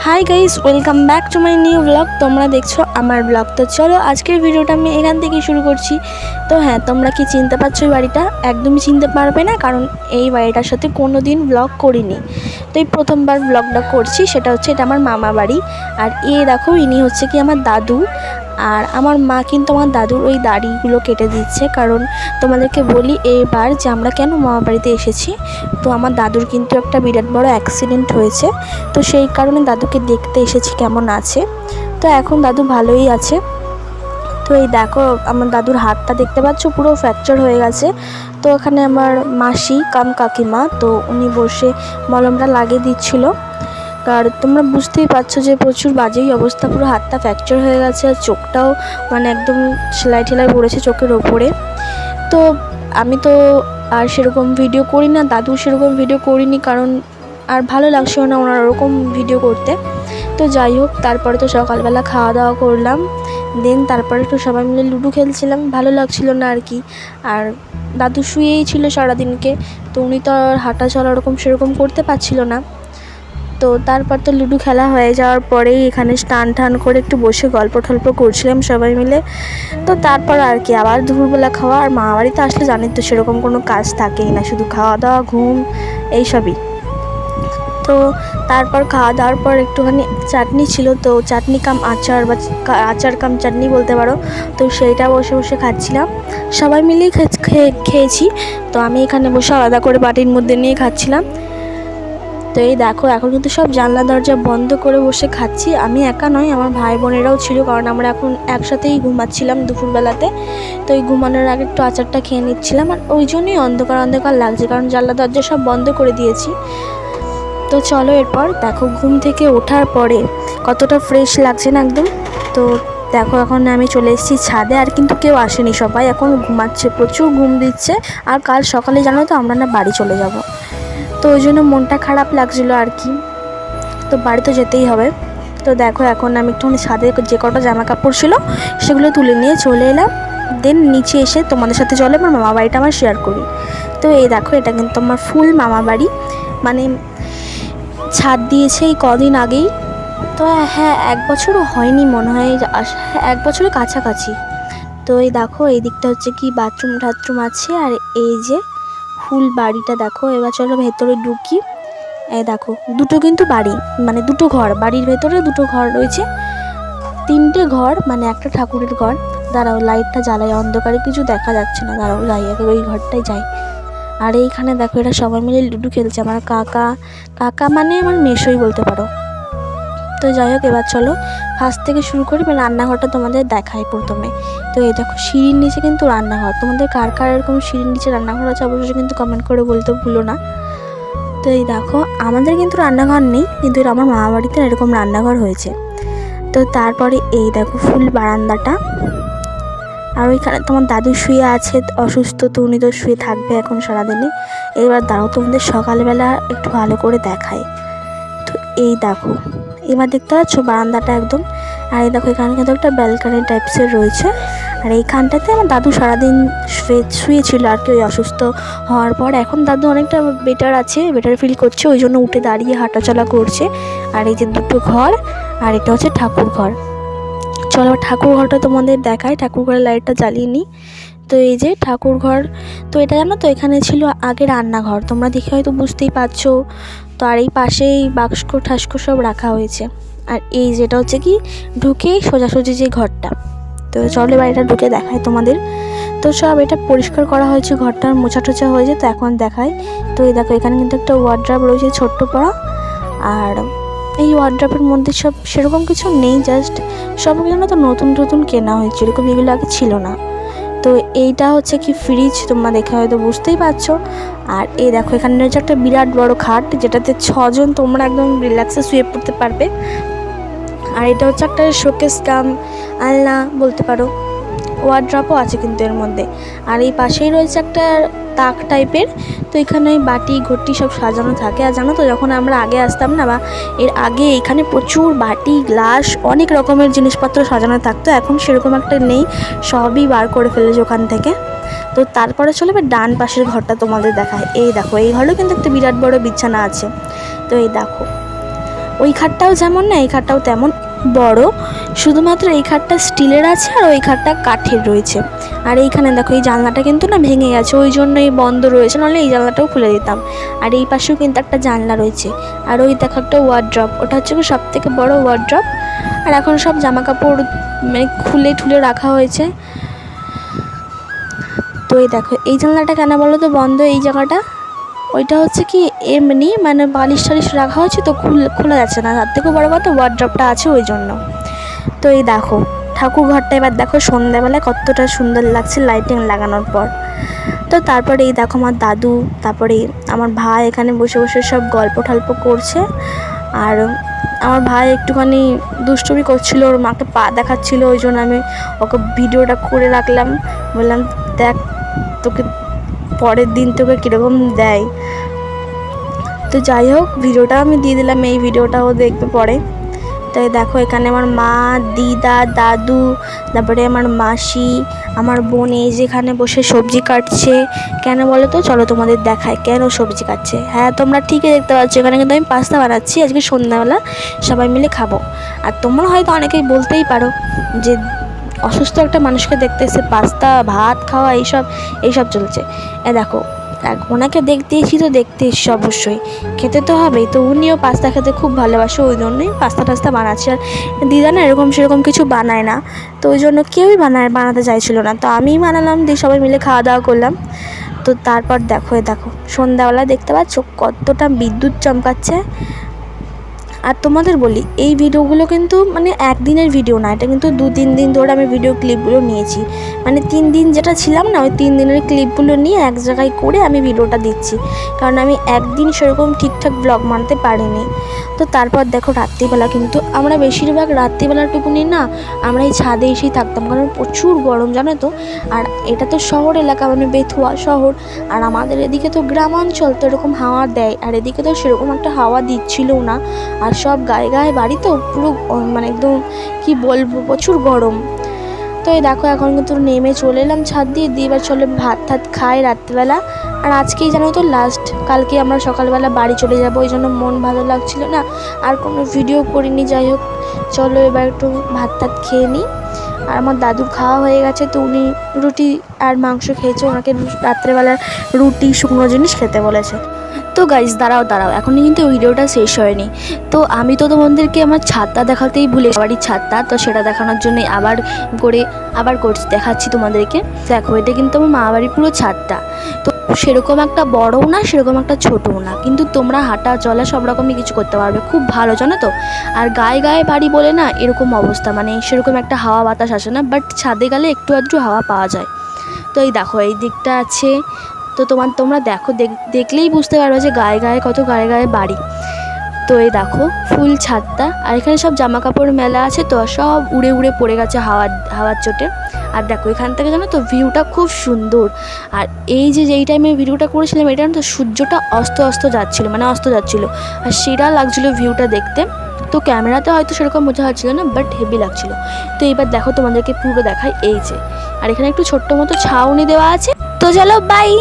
Hi guys, welcome back to my new blog. তোমরা দেখছো আমার ব্লগ। তো চলো আজকের ভিডিওটা আমি এখান থেকে শুরু করছি। তো হ্যাঁ, তোমরা কি চিনতে পারছো এই বাড়িটা? একদমই চিনতে পারবে না, কারণ এই বাড়িটার সাথে কোনো দিন ব্লগ করিনি। তো এই প্রথমবার ব্লগটা করছি। সেটা হচ্ছে এটা আমার মামা বাড়ি। আর দেখো, ইনি হচ্ছে কি আমার দাদু। আর আমার মা কিন্তু আমার দাদুর ওই দাড়িগুলো কেটে দিচ্ছে। কারণ তোমাদেরকে বলি এইবার যে আমরা কেন মামা বাড়িতে এসেছি। তো আমার দাদুর কিন্তু একটা বিরাট বড় অ্যাক্সিডেন্ট হয়েছে। তো সেই কারণে দাদুকে দেখতে এসেছি কেমন আছে। তো এখন দাদু ভালোই আছে। তো এই দেখো, আমার দাদুর হাতটা দেখতে পাচ্ছ পুরো ফ্র্যাকচার হয়ে গেছে। তো ওখানে আমার মাসি কাম কাকিমা, তো উনি বসে মলমটা লাগিয়ে দিচ্ছিলো। আর তোমরা বুঝতেই পারছো যে প্রচুর বাজেই অবস্থা, পুরো হাতটা ফ্র্যাকচার হয়ে গেছে। আর চোখটাও মানে একদম সেলাই ঠেলাই পড়েছে চোখের ওপরে। তো আমি তো আর সেরকম ভিডিও করি না, দাদু সেরকম ভিডিও করিনি, কারণ আর ভালো লাগছিল না ওনার ওরকম ভিডিও করতে। তো যাই হোক, তারপরে তো সকালবেলা খাওয়া দাওয়া করলাম। দেন তারপরে একটু সবাই মিলে লুডো খেলছিলাম, ভালো লাগছিল না আর কি। আর দাদু শুয়েই ছিল সারাদিনকে, তো উনি তো আর হাঁটা চলা ওরকম সেরকম করতে পারছিল না। তো তারপর তো লুডো খেলা হয়ে যাওয়ার পরেই এখানে স্নান টান করে একটু বসে গল্প টল্প করছিলাম সবাই মিলে। তো তারপর আর কি আবার দুপুরবেলা খাওয়া। আর মা বাড়িতে আসলে জানি তো সেরকম কোনো কাজ থাকেই না, শুধু খাওয়া দাওয়া, ঘুম, এইসবই। তো তারপর খাওয়া দাওয়ার পর একটুখানি চাটনি ছিল, তো চাটনি কাম আচার বা আচার কাম চাটনি বলতে পারো। তো সেইটা বসে বসে খাচ্ছিলাম, সবাই মিলেই খেয়েছি। তো আমি এখানে বসে আলাদা করে বাটির মধ্যে নিয়ে খাচ্ছিলাম। তো এই দেখো, এখন কিন্তু সব জানলা দরজা বন্ধ করে বসে খাচ্ছি। আমি একা নয়, আমার ভাই বোনেরাও ছিল, কারণ আমরা এখন একসাথেই ঘুমাচ্ছিলাম দুপুরবেলাতে। তো এই ঘুমানোর আগে একটু আচারটা খেয়ে নিচ্ছিলাম। আর ওই জন্যই অন্ধকার অন্ধকার লাগছে, কারণ জানলা দরজা সব বন্ধ করে দিয়েছি। তো চলো, এরপর দেখো ঘুম থেকে ওঠার পরে কতটা ফ্রেশ লাগছে না একদম। তো দেখো, এখন আমি চলে এসেছি ছাদে। আর কিন্তু কেউ আসেনি, সবাই এখন ঘুমাচ্ছে, প্রচুর ঘুম দিচ্ছে। আর কাল সকালে জানো তো আমরা না বাড়ি চলে যাব। তো ওই জন্য মনটা খারাপ লাগছিলো আর কি। তো বাড়ি তো যেতেই হবে। তো দেখো, এখন আমি একটুখানি ছাদে যে কটা জামা কাপড় ছিল সেগুলো তুলে নিয়ে চলে এলাম। দেন নিচে এসে তোমাদের সাথে চলে আমার মামা বাড়িটা আমার শেয়ার করি। তো এই দেখো, এটা কিন্তু আমার ফুল মামা বাড়ি, মানে ছাদ দিয়েছে এই কদিন আগেই। তো হ্যাঁ, 1 বছরও হয়নি মনে হয়, 1 বছরের কাছাকাছি। তো এই দেখো, এই দিকটা হচ্ছে কি বাথরুম টাথরুম আছে। আর এই যে ফুল বাড়িটা দেখো। এবার চলো ভেতরে ঢুকি। এই দেখো, দুটো কিন্তু বাড়ি, মানে দুটো ঘর, বাড়ির ভেতরে দুটো ঘর রয়েছে, 3টে ঘর, মানে একটা ঠাকুরের ঘর। দাঁড়াও, লাইটটা জ্বালাই, অন্ধকারে কিছু দেখা যাচ্ছে না। দাঁড়াও, যাই আগে ওই ঘরটাই যাই। আর এইখানে দেখো, এরা সবাই মিলে লুডো খেলছে। আমার কাকা মানে আমার মেসোই বলতে পারো। তো যাই হোক, এবার চলো ফার্স্ট থেকে শুরু করি। রান্নাঘরটা তোমাদের দেখাই প্রথমে। তো এই দেখো, সিঁড়ির নিচে কিন্তু রান্নাঘর। তোমাদের কার কার এরকম সিঁড়ির নিচে রান্নাঘর আছে অবশ্যই কিন্তু কমেন্ট করে বলতে ভুলো না। তো এই দেখো, আমাদের কিন্তু রান্নাঘর নেই, কিন্তু আমার মামা বাড়িতে এরকম রান্নাঘর হয়েছে। তো তারপরে এই দেখো ফুল বারান্দাটা। আর ওইখানে তোমার দাদু শুয়ে আছে, অসুস্থ, তো উনি তো শুয়ে থাকবে এখন সারাদিনে। এবার দাঁড়াও, তোমাদের সকালবেলা একটু ভালো করে দেখায়। তো এই দেখো, এবার দেখতে পাচ্ছ বারান্দাটা একদম। আর এই দেখো, এখানে কিন্তু একটা ব্যালকানি টাইপসের রয়েছে। আর এইখানটাতে আমার দাদু সারাদিন শুয়েছিল আর কি, ওই অসুস্থ হওয়ার পর। এখন দাদু অনেকটা বেটার আছে, বেটার ফিল করছে, ওই জন্য উঠে দাঁড়িয়ে হাঁটাচলা করছে। আর এই যে দুটো ঘর, আর এটা হচ্ছে ঠাকুর ঘর। চলো ঠাকুর ঘরটা তোমাদের দেখায়, ঠাকুর ঘরের লাইটটা জ্বালিয়ে নিই। তো এই যে ঠাকুর ঘর, তো এটা জানো তো এখানে ছিল আগে রান্নাঘর, তোমরা দেখে হয়তো বুঝতেই পারছো। তো আর এই পাশেই বাক্সকো ঠাস্কো সব রাখা হয়েছে। আর এই যেটা হচ্ছে কি ঢুকেই সোজাসুজি যে ঘরটা। তো চলো এবার এটা ঢুকে দেখায় তোমাদের। তো সব এটা পরিষ্কার করা হয়েছে, ঘরটার মোছা টোছা হয়েছে, তো এখন দেখায়। তো এই দেখো, এখানে কিন্তু একটা ওয়ার্ড্রপ রয়েছে ছোট্ট পড়া। আর এই ওয়ার্ড্রপের মধ্যে সব সেরকম কিছু নেই, জাস্ট সব কিছু তো নতুন নতুন কেনা হয়েছে, এরকম এগুলো আগে ছিল না। তো এইটা হচ্ছে কি ফ্রিজ, তোমরা দেখে হয়তো বুঝতেই পারছো। আর এই দেখো, এখানে রয়েছে একটা বিরাট বড় খাট, যেটাতে 6 জন তোমরা একদম রিল্যাক্সে শুয়ে পড়তে পারবে। আর এটা হচ্ছে একটা শোকেস কাম আলনা বলতে পারো, ওয়ার্ড্রপও আছে কিন্তু এর মধ্যে। আর এই পাশেই রয়েছে একটা তাক টাইপের, তো এখানে বাটি ঘটি সব সাজানো থাকে। আর জানো তো, যখন আমরা আগে আসতাম না, বা এর আগে এখানে প্রচুর বাটি গ্লাস অনেক রকমের জিনিসপত্র সাজানো থাকতো। এখন সেরকম একটা নেই, সবই বার করে ফেলেছে ওখান থেকে। তো তারপরে চলে এবার ডান পাশের ঘরটা তোমাদের দেখায়। এই দেখো, এই ঘরেও কিন্তু একটা বিরাট বড় বিছানা আছে। তো এই দেখো, ওই খাটটাও যেমন না এই খাটটাও তেমন বড়, শুধুমাত্র এই খাটটা স্টিলের আছে আর ওই খাটটা কাঠের রয়েছে। আর এইখানে দেখো এই জানলাটা কিন্তু না ভেঙে গেছে, ওই জন্যই বন্ধ রয়েছে, নাহলে এই জানলাটাও খুলে দিতাম। আর এই পাশেও কিন্তু একটা জানলা রয়েছে। আর ওই দেখো একটা ওয়ার্ড্রপ, ওটা হচ্ছে সব থেকে বড় ওয়ার্ড্রপ। আর এখন সব জামা কাপড় মানে খুলে ঠুলে রাখা হয়েছে। তো এই দেখো এই জানলাটা কেন বলো তো বন্ধ, এই জায়গাটা ওইটা হচ্ছে কি এমনি মানে বালিশ টালিশ রাখা হয়েছে তো খোলা যাচ্ছে না, তার থেকেও বড় কথা ওয়ার্ড্রপটা আছে ওই জন্য। তো এই দেখো ঠাকুর ঘরটা এবার দেখো সন্ধ্যাবেলায় কতটা সুন্দর লাগছে লাইটিং লাগানোর পর। তো তারপরে এই দেখো আমার দাদু, তারপরে আমার ভাই এখানে বসে বসে সব গল্প টল্প করছে। আর আমার ভাই একটুখানি দুষ্টুমি করছিল, ওর মাকে পা দেখাচ্ছিল, ওই জন্য আমি ওকে ভিডিওটা করে রাখলাম। বললাম দেখ তোকে পরের দিন তোকে কীরকম দেয়। তো যাই হোক ভিডিওটা আমি দিয়ে দিলাম, এই ভিডিওটাও দেখবে পরে। তাই দেখো এখানে আমার মা, দিদা, দাদু, তারপরে আমার মাসি, আমার বোন এই যেখানে বসে সবজি কাটছে। কেন বলো তো, চলো তোমাদের দেখায় কেন সবজি কাটছে। হ্যাঁ তোমরা ঠিকই দেখতে পাচ্ছ, এখানে কিন্তু আমি পাস্তা বানাচ্ছি আজকে সন্ধ্যাবেলা সবাই মিলে খাবো। আর তোমরা হয়তো অনেকেই বলতেই পারো যে অসুস্থ একটা মানুষকে দেখতে এসে পাস্তা ভাত খাওয়া এইসব চলছে। দেখো ওনাকে দেখতে এসেছি তো দেখতে এসেছি, অবশ্যই খেতে তো হবেই। তো উনিও পাস্তা খেতে খুব ভালোবাসে, ওই জন্যই পাস্তা টাস্তা বানাচ্ছে। আর দিদা না এরকম সেরকম কিছু বানায় না, তো ওই জন্য কেউই বানাতে চাইছিল না, তো আমিই বানালাম, দিয়ে সবাই মিলে খাওয়া দাওয়া করলাম। তো তারপর দেখো সন্ধ্যাবেলা দেখতে পাচ্ছ কতটা বিদ্যুৎ চমকাচ্ছে। আর তোমাদের বলি এই ভিডিওগুলো কিন্তু মানে একদিনের ভিডিও না, এটা কিন্তু 2-3 দিন ধরে আমি ভিডিও ক্লিপগুলো নিয়েছি। মানে 3 দিন যেটা ছিলাম না, ওই 3 দিনের ক্লিপগুলো নিয়ে এক জায়গায় করে আমি ভিডিওটা দিচ্ছি, কারণ আমি একদিন সেরকম ঠিকঠাক ব্লগ বানাতে পারিনি। তো তারপর দেখো রাত্রিবেলা কিন্তু আমরা বেশিরভাগ রাত্রিবেলাটুকুনি না আমরা এই ছাদে এসেই থাকতাম, কারণ প্রচুর গরম জানো তো। আর এটা তো শহর এলাকা, মানে বেথুয়া শহর, আর আমাদের এদিকে তো গ্রামাঞ্চল, তো এরকম হাওয়া দেয়, আর এদিকে তো সেরকম একটা হাওয়া দিচ্ছিলও না। আর সব গায়ে গায়ে বাড়ি তো পুরো মানে একদম কি বলবো প্রচুর গরম। তো এই দেখো এখন কিন্তু নেমে চলে এলাম ছাদ দিয়ে এবার চলে ভাত খাই রাত্রিবেলা। আর আজকেই জানো তো লাস্ট, কালকে আমরা সকালবেলা বাড়ি চলে যাব, ওই জন্য মন ভালো লাগছিল না, আর কোনো ভিডিও করিনি। যাই হোক চলো এবার একটু ভাত খেয়ে নিই। আর আমার দাদুর খাওয়া হয়ে গেছে, তো উনি রুটি আর মাংস খেয়েছে, ওনাকে রাত্রেবেলা রুটি শুকনো জিনিস খেতে বলেছে। তো গাইজ দাঁড়াও এখনই কিন্তু ভিডিওটা শেষ হয়নি। তো আমি তো তোমাদেরকে আমার ছাদটা দেখাতেই ভুলে, বাড়ির ছাদটা, তো সেটা দেখানোর জন্য আবার দেখাচ্ছি তোমাদেরকে। দেখো এটা কিন্তু আমার মা বাড়ির পুরো ছাদটা, তো সেরকম একটা বড়ও না সেরকম একটা ছোটও না, কিন্তু তোমরা হাঁটা চলা সব রকমই কিছু করতে পারবে, খুব ভালো জানো তো। আর গায়ে গায়ে বাড়ি বলে না এরকম অবস্থা, মানে সেরকম একটা হাওয়া বাতাস আসে না, বাট ছাদে গেলে একটু আধটু হাওয়া পাওয়া যায়। তো এই দেখো এই দিকটা আছে, তো তোমরা দেখো দেখলেই বুঝতে পারবে যে গায়ে গায়ে বাড়ি। তো এই দেখো ফুল ছাদটা, আর এখানে সব জামা কাপড় মেলা আছে, তো সব উড়ে উড়ে পড়ে গেছে হাওয়ার চোটে। আর দেখো এখান থেকে জানো তো ভিউটা খুব সুন্দর। আর যেই টাইমে ভিডিওটা করেছিলাম এটা তো সূর্যটা অস্ত যাচ্ছিলো, আর সেটা লাগছিলো ভিউটা দেখতে। তো ক্যামেরাতে হয়তো সেরকম বোঝা যাচ্ছিলো না, বাট হেভি লাগছিল। তো এবার দেখো তোমাদেরকে পুরো দেখাই, এই যে আর এখানে একটু ছোট্ট মতো ছাউনি দেওয়া আছে। তো চলো বাই।